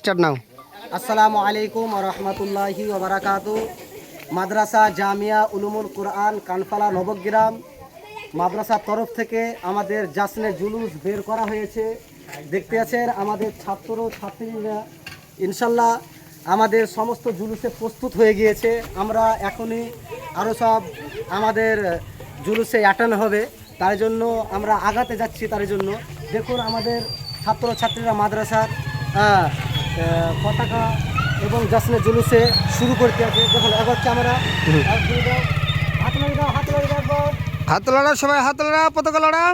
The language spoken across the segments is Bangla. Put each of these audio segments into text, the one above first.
Start now. আসসালামু আলাইকুম ওয়া রাহমাতুল্লাহি ওয়া বারাকাতুহু। মাদ্রাসা জামিয়া উলুমুল কুরআন কানফালা নবগ্রাম মাদ্রাসার তরফ থেকে আমাদের জাসনে জুলুস বের করা হয়েছে। দেখতে আছেন আমাদের ছাত্র ছাত্রীরা ইনশাল্লাহ আমাদের সমস্ত জুলুসে প্রস্তুত হয়ে গিয়েছে। আমরা এখনই আরও সব আমাদের জুলুসে অ্যাটেন্ড হবে, তার জন্য আমরা আগাতে যাচ্ছি। তার জন্য দেখুন আমাদের ছাত্র ছাত্রীরা মাদ্রাসার পতাকা এবং জাসনে জুলুসে শুরু করতে আছে। দেখুন একবার ক্যামেরা হাত লড়ে দাও, হাত লড়ে দাও, হাত লড়া, সবাই হাত লড়া, পতাকা লড়া।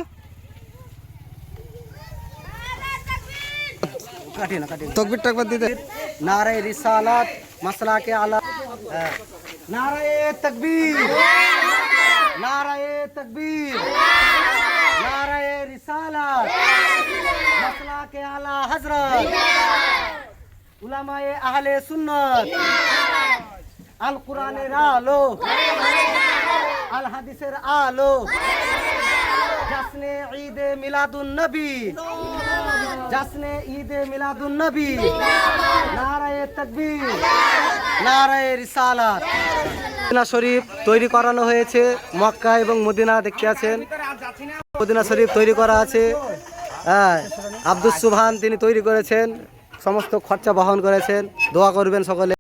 কাটিয়ে না কাটিয়ে তকবির টাকবির দিতে। নারায়ে রিসালাত মাসলাকে আলা, নারায়ে তাকবীর, নারায়ে তাকবীর, নারায়ে রিসালাত মাসলাকে আলা হযরত উলামায়ে আহলে সুন্নাত, আল কোরআনের আলো, আল হাদিসের আলো, জাসনে ঈদে মিলাদুন নবী, জাসনে ঈদে মিলাদুন নবী, নারায়ে তাকবীর, নারায়ে রিসালাত। মদিনা শরীফ তৈরি করানো হয়েছে, মক্কা এবং মদিনা দেখতে আছেন। মদিনা শরীফ তৈরি করা আছে, আব্দুস সুবহান তিনি তৈরি করেছেন, সমস্ত খরচা বহন করেছেন। দোয়া করবেন সকলে।